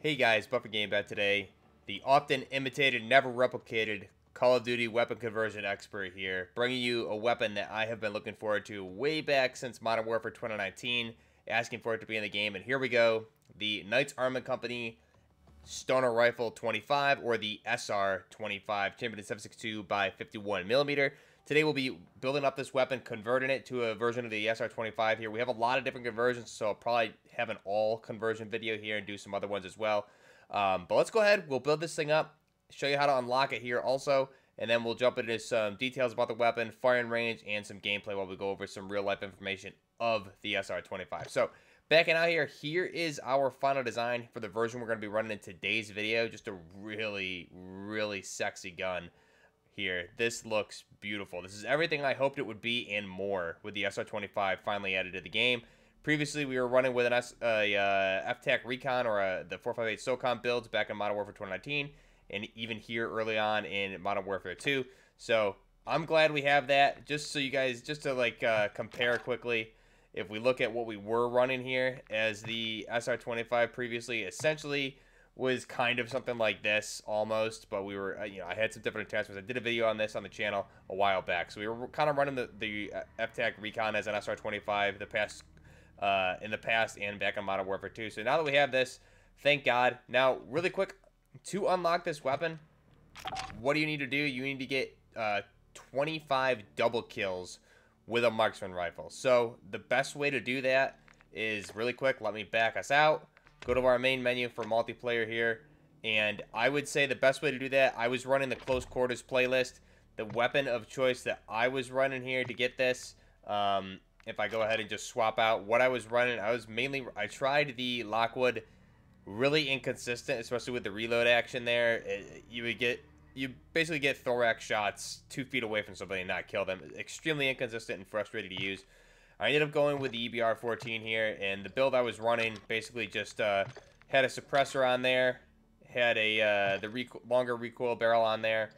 Hey guys, Buffer Game back today. The often imitated, never replicated Call of Duty weapon conversion expert here, bringing you a weapon that I have been looking forward to way back since Modern Warfare 2019, asking for it to be in the game, and here we go. The Knights Armament Company Stoner Rifle 25, or the SR-25 Champion 762 by 51mm. Today we'll be building up this weapon, converting it to a version of the SR-25 here. We have a lot of different conversions, so I'll probably have an all conversion video here and do some other ones as well. But let's go ahead, we'll build this thing up, show you how to unlock it here also, and then we'll jump into some details about the weapon, firing range, and some gameplay while we go over some real life information of the SR-25. So, backing out here, here is our final design for the version we're going to be running in today's video. Just a really, really sexy gun here. This looks beautiful. This is everything I hoped it would be and more with the SR-25 finally added to the game. Previously, we were running with an FTAC Recon or the 458 SOCOM builds back in Modern Warfare 2019, and even here early on in Modern Warfare 2. So I'm glad we have that. Just so you guys, just to like compare quickly, if we look at what we were running here as the SR-25 previously, essentially was kind of something like this almost, but we were, I had some different attachments. I did a video on this on the channel a while back, so we were kind of running the FTAC Recon as an SR-25 in the past and back on Modern Warfare 2. So now that we have this, thank God. Now, really quick, to unlock this weapon, what do you need to do? You need to get 25 double kills with a marksman rifle. So the best way to do that is really quick. Let me back us out. Go to our main menu for multiplayer here, and I would say the best way to do that, I was running the close quarters playlist. The weapon of choice that I was running here to get this, if I go ahead and just swap out what I was running, I tried the Lockwood, really inconsistent, especially with the reload action there. You basically get thorax shots 2 feet away from somebody and not kill them. Extremely inconsistent and frustrating to use. I ended up going with the EBR-14 here, and the build I was running basically just had a suppressor on there, had a longer recoil barrel on there.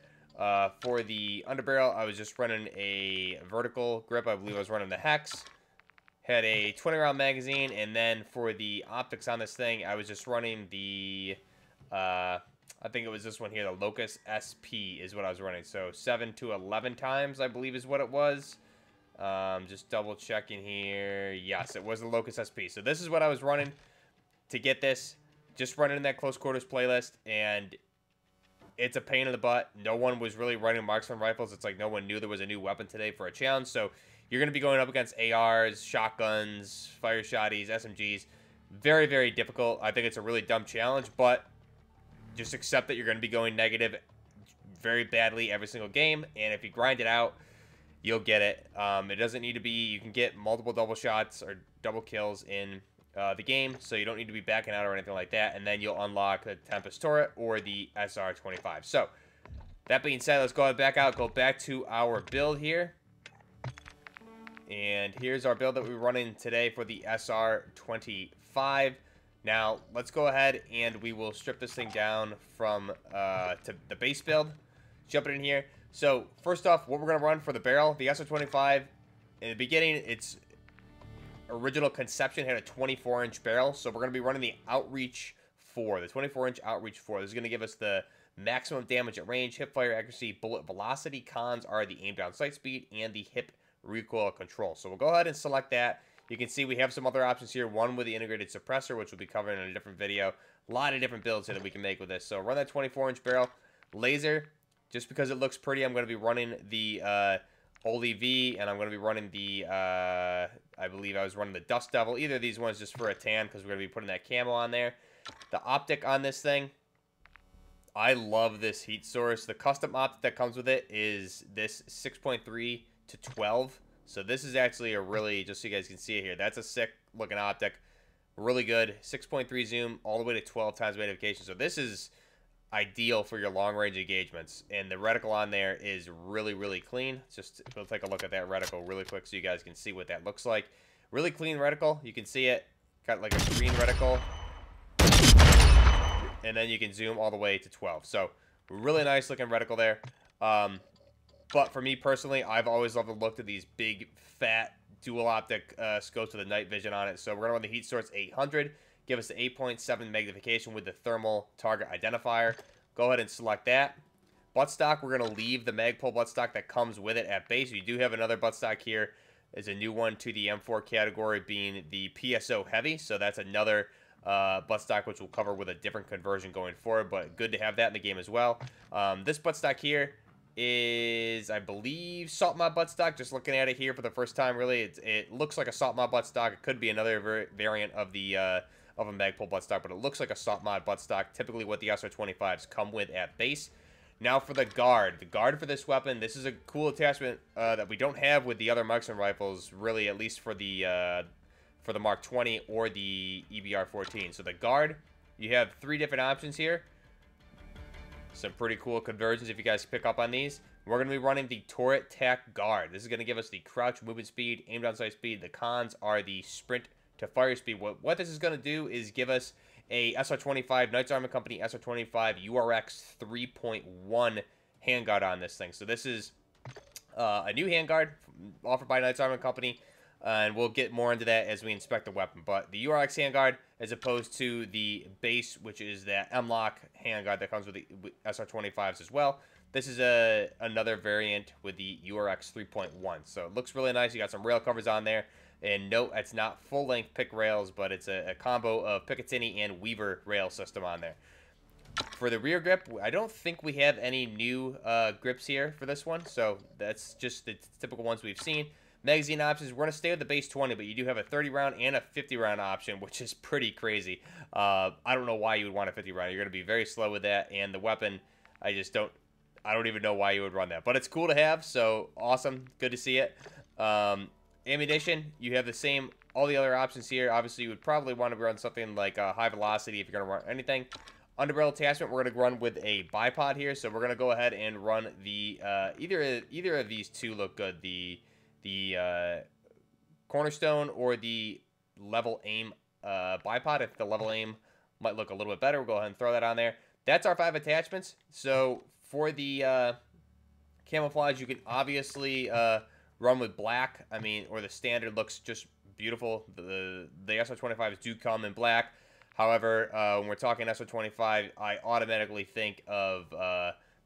For the underbarrel, I was just running a vertical grip. I believe I was running the Hex. Had a 20-round magazine, and then for the optics on this thing, I was just running the, I think it was this one here, the Locus SP is what I was running. So 7 to 11 times, I believe is what it was. Just double checking here. Yes, it was the Locus SP. So this is what I was running to get this. Just running in that close quarters playlist, and it's a pain in the butt. No one was really running marksman rifles. It's like no one knew there was a new weapon today for a challenge. So you're going to be going up against ARs, shotguns, fire shotties, SMGs. Very, very difficult. I think it's a really dumb challenge, but just accept that you're going to be going negative very badly every single game, and if you grind it out, you'll get it. It doesn't need to be, you can get multiple double shots or double kills in the game, so you don't need to be backing out or anything like that, and then you'll unlock the Tempus Torrent or the SR-25. So, that being said, let's go ahead and back out, go back to our build here. And here's our build that we're running today for the SR-25. Now, let's go ahead and we will strip this thing down from to the base build. Jumping in here. So, first off, what we're going to run for the barrel, the SR-25, in the beginning, its original conception had a 24-inch barrel, so we're going to be running the Outreach 4, the 24-inch Outreach 4. This is going to give us the maximum damage at range, hip fire accuracy, bullet velocity. Cons are the aim down sight speed and the hip recoil control. So we'll go ahead and select that. You can see we have some other options here, one with the integrated suppressor, which we'll be covering in a different video. A lot of different builds here that we can make with this. So run that 24-inch barrel. Laser, just because it looks pretty, I'm going to be running the OLEV, and I'm going to be running the, I believe I was running the Dust Devil. Either of these ones just for a tan, because we're going to be putting that camo on there. The optic on this thing, I love this heat source. The custom optic that comes with it is this 6.3 to 12. So this is actually a really, just so you guys can see it here, that's a sick looking optic. Really good. 6.3 zoom all the way to 12 times magnification. So this is ideal for your long range engagements, and the reticle on there is really, really clean. Just we'll take a look at that reticle really quick so you guys can see what that looks like. Really clean reticle. You can see it got like a green reticle, and then you can zoom all the way to 12. So really nice looking reticle there. But for me personally, I've always loved the look of these big fat dual optic scopes with a night vision on it. So we're gonna run the heat source 800. give us the 8.7 magnification with the thermal target identifier. Go ahead and select that. Buttstock, we're going to leave the Magpul buttstock that comes with it at base. You do have another buttstock here. Is a new one to the M4 category, being the PSO Heavy. So that's another buttstock which we'll cover with a different conversion going forward, but good to have that in the game as well. This buttstock here is, I believe, Salt Mod buttstock. Just looking at it here for the first time, really, it looks like a Salt Mod buttstock. It could be another variant of the of a Magpul buttstock, but it looks like a Salt Mod buttstock. Typically, what the SR-25s come with at base. Now for the guard. The guard for this weapon, this is a cool attachment that we don't have with the other marksman rifles, really, at least for the Mark 20 or the EBR-14. So the guard, you have 3 different options here. Some pretty cool conversions if you guys pick up on these. We're going to be running the Turret Tac Guard. This is going to give us the crouch movement speed, aim down sight speed. The cons are the sprint to fire speed. What this is going to do is give us a SR-25, Knights Armament Company SR-25 URX 3.1 handguard on this thing. So this is a new handguard offered by Knights Armament Company, and we'll get more into that as we inspect the weapon. But the URX handguard, as opposed to the base, which is that M-Lock handguard that comes with the SR-25s as well. This is another variant with the URX 3.1. So it looks really nice. You got some rail covers on there. And note, it's not full-length pick rails, but it's a combo of Picatinny and Weaver rail system on there. For the rear grip, I don't think we have any new grips here for this one, so that's just the typical ones we've seen. Magazine options, we're going to stay with the base 20, but you do have a 30-round and a 50-round option, which is pretty crazy. I don't know why you would want a 50-round. You're going to be very slow with that, and the weapon, I don't even know why you would run that. But it's cool to have, so awesome. Good to see it. Ammunition, you have the same, all the other options here. Obviously, you would probably want to run something like high velocity if you're going to run anything. Underbarrel attachment, we're going to run with a bipod here. So we're going to go ahead and run the, either of these two look good. The Cornerstone or the level aim bipod. If the level aim might look a little bit better, we'll go ahead and throw that on there. That's our 5 attachments. So for the camouflage, you can obviously run with black. I mean, or the standard looks just beautiful. The SR-25s do come in black. However, when we're talking SR-25, I automatically think of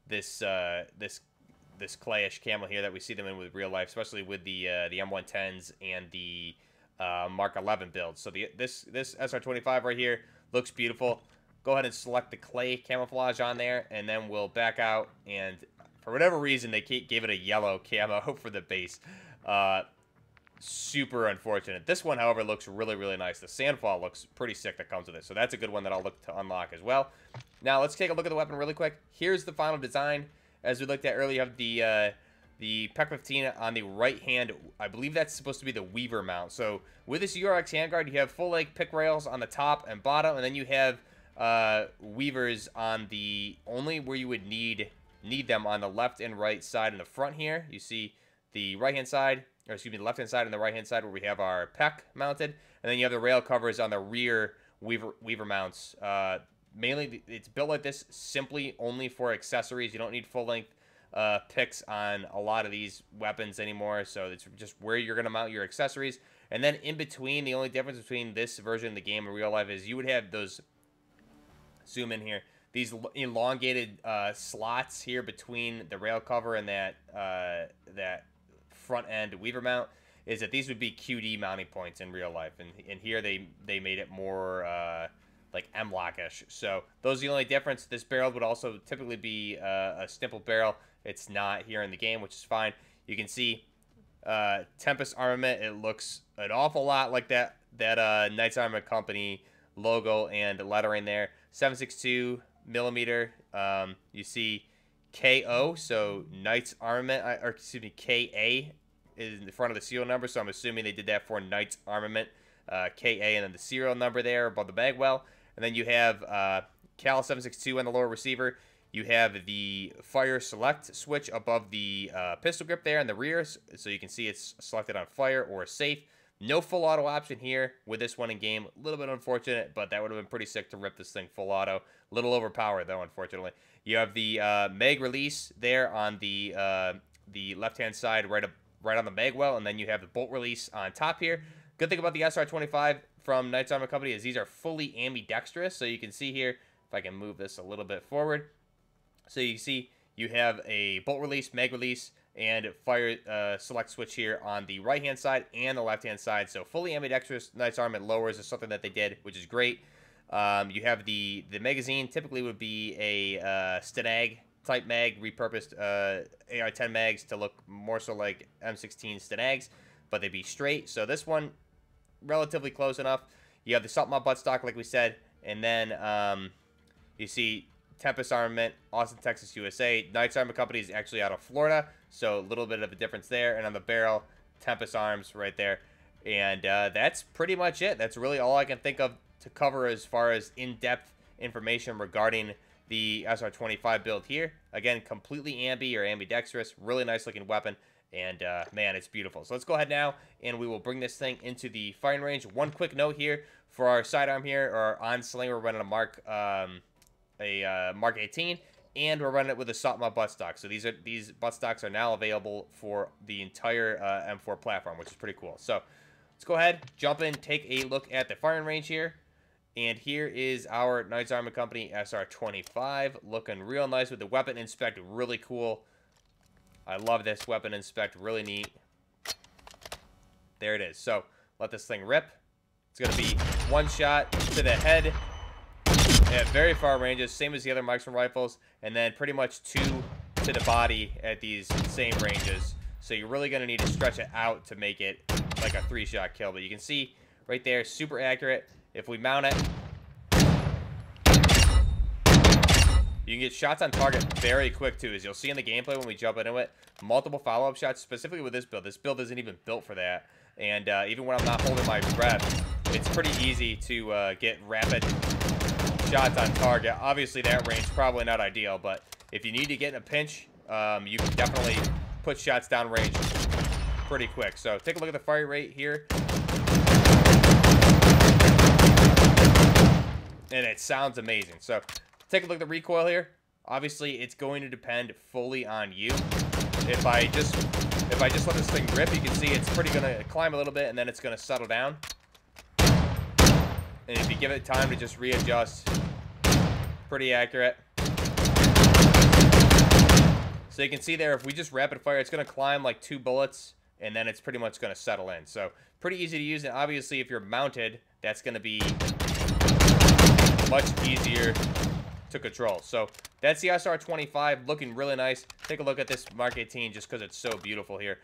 this clayish camo here that we see them in with real life, especially with the M110s and the Mark 11 builds. So this SR-25 right here looks beautiful. Go ahead and select the clay camouflage on there, and then we'll back out. And for whatever reason, they gave it a yellow camo for the base. Super unfortunate. This one, however, looks really, really nice. The Sandfall looks pretty sick that comes with it. So that's a good one that I'll look to unlock as well. Now, let's take a look at the weapon really quick. Here's the final design. As we looked at earlier, you have the PEC 15 on the right hand. I believe that's supposed to be the Weaver mount. So with this URX handguard, you have full-length pick rails on the top and bottom, and then you have Weavers on the only where you would need them on the left and right side in the front here. You see the right-hand side, or excuse me, the left-hand side and the right-hand side where we have our PEC mounted, and then you have the rail covers on the rear Weaver mounts. Mainly, it's built like this simply only for accessories. You don't need full-length picks on a lot of these weapons anymore, so it's just where you're going to mount your accessories. And then in between, the only difference between this version of the game and real life is you would have those, zoom in here, these elongated slots here between the rail cover and that front end Weaver mount, is that these would be QD mounting points in real life, and here they made it more like M-Lock-ish. So those are the only difference. This barrel would also typically be a stippled barrel. It's not here in the game, which is fine. You can see Tempus Armament. It looks an awful lot like that Knights Armament Company logo and lettering there. 7.62 millimeter. You see KO, so Knights Armament, or excuse me, KA is in the front of the serial number, so I'm assuming they did that for Knights Armament, KA, and then the serial number there above the magwell. And then you have Cal 7.62 on the lower receiver. You have the fire select switch above the pistol grip there in the rear, so you can see it's selected on fire or safe. No full auto option here with this one in game. A little bit unfortunate, but that would have been pretty sick to rip this thing full auto. A little overpowered though, unfortunately. You have the mag release there on the left-hand side, right on the magwell, and then you have the bolt release on top here. good thing about the SR-25 from Knight's Armament Company is these are fully ambidextrous. So you can see here, if I can move this a little bit forward. So you see you have a bolt release, mag release, and fire select switch here on the right-hand side and the left-hand side. So fully ambidextrous Knight's Armament lowers is something that they did, which is great. You have the magazine typically would be a Stenag type mag, repurposed AR-10 mags to look more so like M16 Stenags, but they'd be straight. So this one, relatively close enough. You have the salt mount buttstock, like we said, and then you see Tempus Armament, Austin, Texas, USA. Knight's Armament Company is actually out of Florida, so a little bit of a difference there. And on the barrel, Tempus Arms right there. And that's pretty much it. That's really all I can think of to cover as far as in-depth information regarding the SR-25 build here. Again, completely ambi or ambidextrous. Really nice looking weapon. And, man, it's beautiful. So let's go ahead now, and we will bring this thing into the firing range. One quick note here for our sidearm here, or on Sling, we're running a Mark 18, and we're running it with a salt mount buttstock. So these buttstocks are now available for the entire M4 platform, which is pretty cool. So let's go ahead, jump in, take a look at the firing range here. And here is our Knight's Armament Company SR-25, looking real nice with the weapon inspect, really cool. I love this weapon inspect, really neat. There it is. So let this thing rip. It's going to be one shot to the head at very far ranges, same as the other marksman rifles, and then pretty much 2 to the body at these same ranges. So you're really going to need to stretch it out to make it like a 3-shot kill. But you can see right there, super accurate. If we mount it, you can get shots on target very quick too, as you'll see in the gameplay when we jump into it. Multiple follow-up shots, specifically with this build. This build isn't even built for that. And even when I'm not holding my breath, it's pretty easy to get rapid shots on target. Obviously, that range probably not ideal, but if you need to get in a pinch, you can definitely put shots down range pretty quick. So take a look at the fire rate here. And it sounds amazing. So take a look at the recoil here. Obviously, it's going to depend fully on you. If I just let this thing rip, you can see it's pretty gonna climb a little bit and then it's gonna settle down. And if you give it time to just readjust, pretty accurate. So you can see there, if we just rapid fire, it's gonna climb like 2 bullets and then it's pretty much gonna settle in. So pretty easy to use, and obviously if you're mounted, that's gonna be much easier to control. So that's the SR-25, looking really nice. Take a look at this Mark 18 just because it's so beautiful here.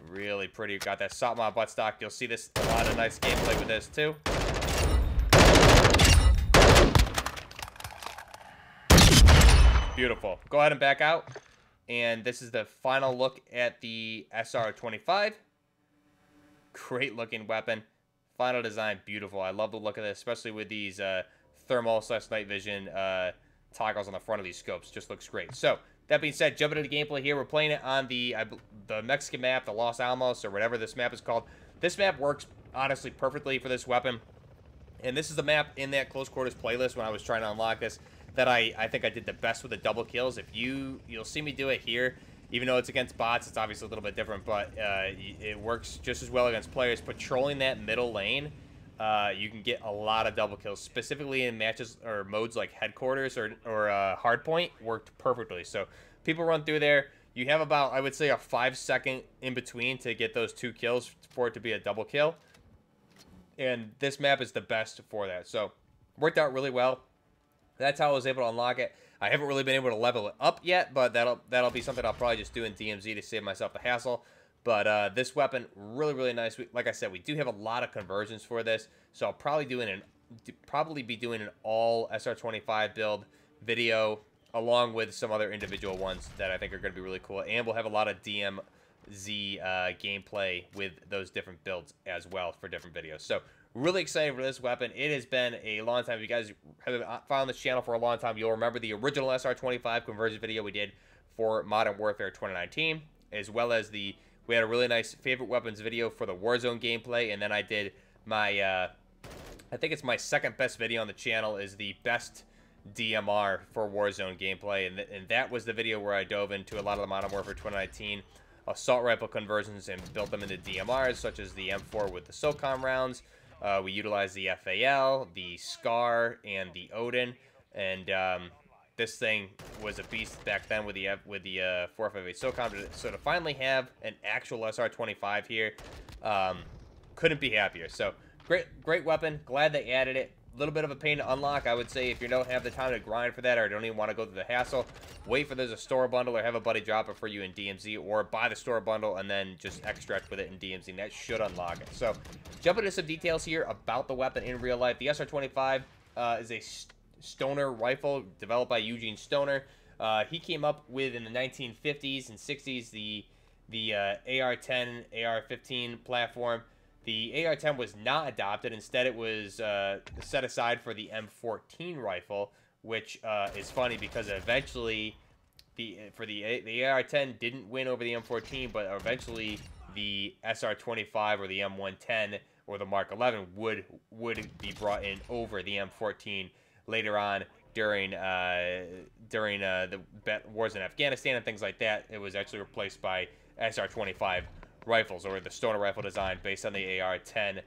Really pretty. Got that salt mount buttstock. You'll see this a lot of nice gameplay with this too. Beautiful. Go ahead and back out. And this is the final look at the SR-25. Great looking weapon. Final design, beautiful. I love the look of this, especially with these thermal/night vision toggles on the front of these scopes. Just looks great. So that being said, jumping into the gameplay here, we're playing it on the Mexican map, the Los Alamos, or whatever this map is called. This map works honestly perfectly for this weapon, and this is the map in that close quarters playlist when I was trying to unlock this that I think I did the best with the double kills. If you'll see me do it here. Even though it's against bots, it's obviously a little bit different, but it works just as well against players. Patrolling that middle lane, you can get a lot of double kills, specifically in matches or modes like headquarters or hardpoint. Worked perfectly. So people run through there. You have about, I would say, a 5-second in between to get those 2 kills for it to be a double kill. And this map is the best for that. So worked out really well. That's how I was able to unlock it. I haven't really been able to level it up yet, but that'll be something I'll probably just do in DMZ to save myself the hassle. But this weapon, really, really nice. Like I said, we do have a lot of conversions for this, so I'll probably be doing an all SR-25 build video along with some other individual ones that I think are going to be really cool. And we'll have a lot of DMZ gameplay with those different builds as well for different videos. So really excited for this weapon. It has been a long time. If you guys have found this channel for a long time, you'll remember the original SR-25 conversion video we did for Modern Warfare 2019, as well as we had a really nice favorite weapons video for the Warzone gameplay, and then I did my, I think it's my second best video on the channel is the best DMR for Warzone gameplay, and that was the video where I dove into a lot of the Modern Warfare 2019 assault rifle conversions and built them into DMRs, such as the M4 with the SOCOM rounds. We utilized the FAL, the SCAR, and the Odin, and this thing was a beast back then with the 458 SOCOM. So to finally have an actual SR-25 here, couldn't be happier. So great weapon. Glad they added it. A little bit of a pain to unlock, I would say, if you don't have the time to grind for that or don't even want to go through the hassle. Wait for there's a store bundle or have a buddy drop it for you in DMZ, or buy the store bundle and then just extract with it in DMZ, and that should unlock it. So jump into some details here about the weapon in real life. The SR-25 is a Stoner rifle developed by Eugene Stoner. He came up with, in the 1950s and 60s, the AR-10, AR-15 platform. The AR-10 was not adopted. Instead, it was set aside for the M14 rifle, which is funny because eventually the AR-10 didn't win over the M14, but eventually the SR-25 or the M110 or the Mark 11 would be brought in over the M14 later on during the wars in Afghanistan and things like that. It was actually replaced by SR-25 rifles, or the Stoner rifle design based on the AR-10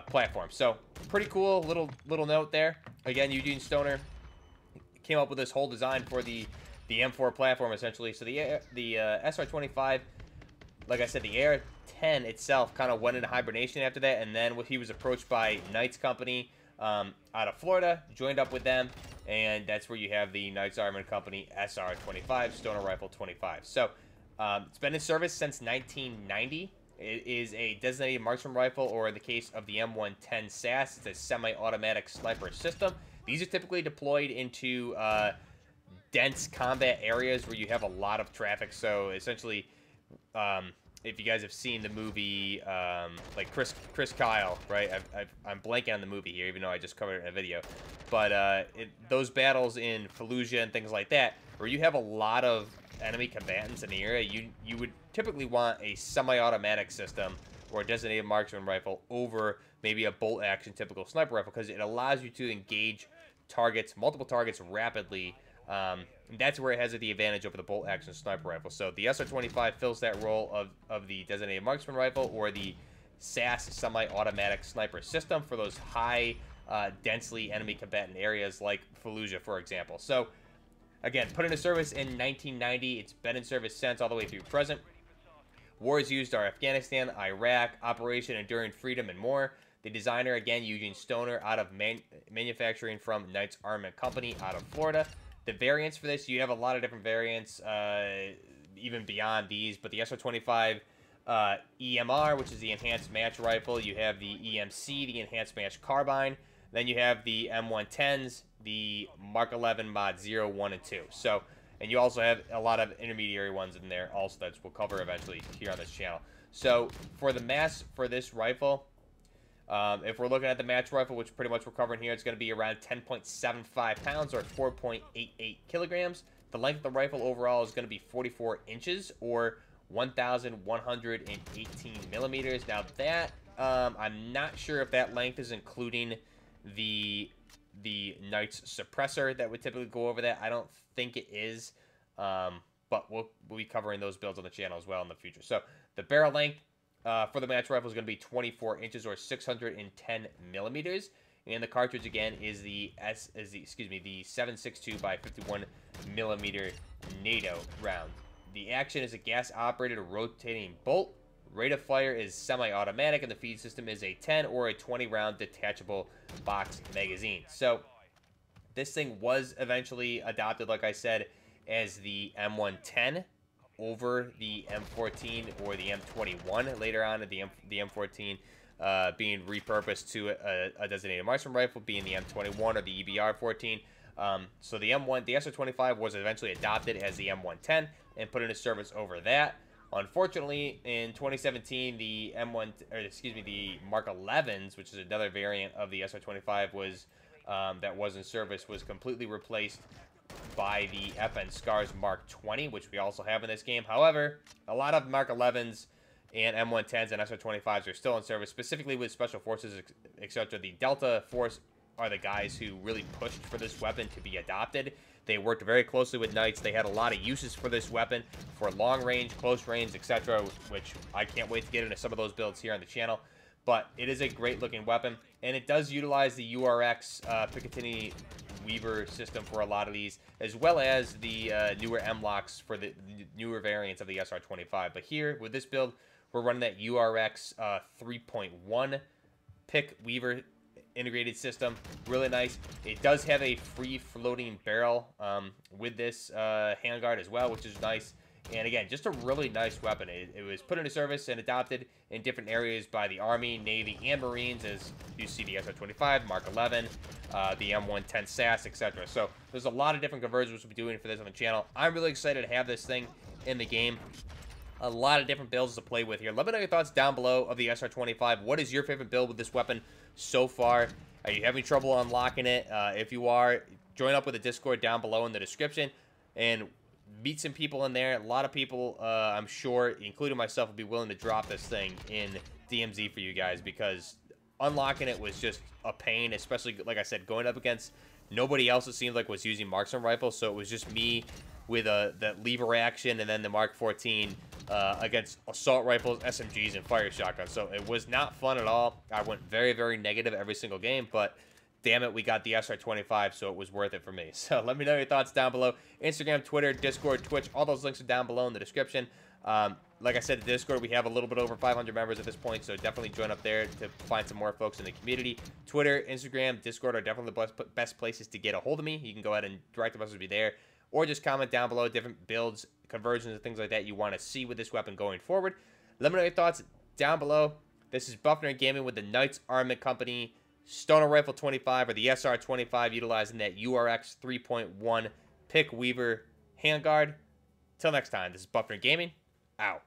platform. So pretty cool little note there. Again, Eugene Stoner came up with this whole design for the M4 platform, essentially. So the SR-25, like I said, the AR-10 itself kind of went into hibernation after that, and then he was approached by Knight's Company out of Florida, joined up with them, and that's where you have the Knight's Armament Company SR-25 Stoner Rifle 25. So it's been in service since 1990. It is a designated marksman rifle, or in the case of the M110 SASS, it's a semi-automatic sniper system. These are typically deployed into dense combat areas where you have a lot of traffic. So essentially, if you guys have seen the movie, like Chris Kyle, right? I'm blanking on the movie here, even though I just covered it in a video. But those battles in Fallujah and things like that, where you have a lot of enemy combatants in the area, you would typically want a semi-automatic system or a designated marksman rifle over maybe a bolt-action typical sniper rifle, because it allows you to engage multiple targets rapidly. And that's where it has the advantage over the bolt-action sniper rifle. So the SR-25 fills that role of the designated marksman rifle or the SASS semi-automatic sniper system for those high, densely enemy combatant areas like Fallujah, for example. So again, put into service in 1990. It's been in service since, all the way through present. Wars used are Afghanistan, Iraq, Operation Enduring Freedom, and more. The designer, again, Eugene Stoner, out of manufacturing from Knight's Armament Company out of Florida. The variants for this, you have a lot of different variants, even beyond these, but the SR-25 EMR, which is the Enhanced Match Rifle. You have the EMC, the Enhanced Match Carbine. Then you have the M110s, the Mark 11 Mod 0, 1, and 2. So, and you also have a lot of intermediary ones in there also that we'll cover eventually here on this channel. So, for the mass for this rifle, if we're looking at the match rifle, which pretty much we're covering here, it's going to be around 10.75 pounds or 4.88 kilograms. The length of the rifle overall is going to be 44 inches or 1,118 millimeters. Now that, I'm not sure if that length is including the Knight's suppressor that would typically go over that. I don't think it is, but we'll be covering those builds on the channel as well in the future. So the barrel length for the match rifle is going to be 24 inches or 610 millimeters, and the cartridge again is the 7.62 by 51 millimeter NATO round. The action is a gas operated rotating bolt. Rate of fire is semi-automatic, and the feed system is a 10 or a 20 round detachable box magazine. So this thing was eventually adopted, like I said, as the M110 over the M14 or the M21 later on, the M14 being repurposed to a designated marksman rifle, being the M21 or the EBR-14. So the SR-25 was eventually adopted as the M110 and put into service over that. Unfortunately, in 2017, the the Mark 11s, which is another variant of the SR-25, that was in service, was completely replaced by the FN SCAR's Mark 20, which we also have in this game. However, a lot of Mark 11s and M110s and SR-25s are still in service, specifically with Special Forces, etc. The Delta Force are the guys who really pushed for this weapon to be adopted, They worked very closely with Knights. They had a lot of uses for this weapon, for long range, close range, etc., which I can't wait to get into some of those builds here on the channel. But it is a great looking weapon, and it does utilize the URX Picatinny Weaver system for a lot of these, as well as the newer M-locks for the newer variants of the SR-25. But here, with this build, we're running that URX 3.1 Pic Weaver integrated system. Really nice. It does have a free floating barrel with this handguard as well, which is nice. And again, just a really nice weapon. It was put into service and adopted in different areas by the Army, Navy, and Marines, as you see the SR-25, Mark 11, the M110 SASS, etc. So there's a lot of different conversions we'll be doing for this on the channel. I'm really excited to have this thing in the game. A lot of different builds to play with here. Let me know your thoughts down below of the SR-25. What is your favorite build with this weapon so far? Are you having trouble unlocking it? If you are, join up with the Discord down below in the description and meet some people in there. A lot of people, I'm sure, including myself, will be willing to drop this thing in DMZ for you guys, because unlocking it was just a pain, especially, like I said, going up against nobody else, it seemed like, was using marksman rifles. So it was just me with that lever action and then the Mark 14 against assault rifles, SMGs, and fire shotguns. So it was not fun at all. I went very, very negative every single game, but damn it, we got the SR-25, so it was worth it for me. So let me know your thoughts down below. Instagram, Twitter, Discord, Twitch, all those links are down below in the description. Like I said, the Discord, we have a little bit over 500 members at this point, so definitely join up there to find some more folks in the community. Twitter, Instagram, Discord are definitely the best places to get a hold of me. You can go ahead and direct message me there, or just comment down below different builds, conversions, and things like that you want to see with this weapon going forward. Let me know your thoughts down below. This is Buffner Gaming with the Knights Armament Company Stoner Rifle 25, or the SR-25, utilizing that URX 3.1 Pic Weaver handguard. Till next time, this is Buffner Gaming, out.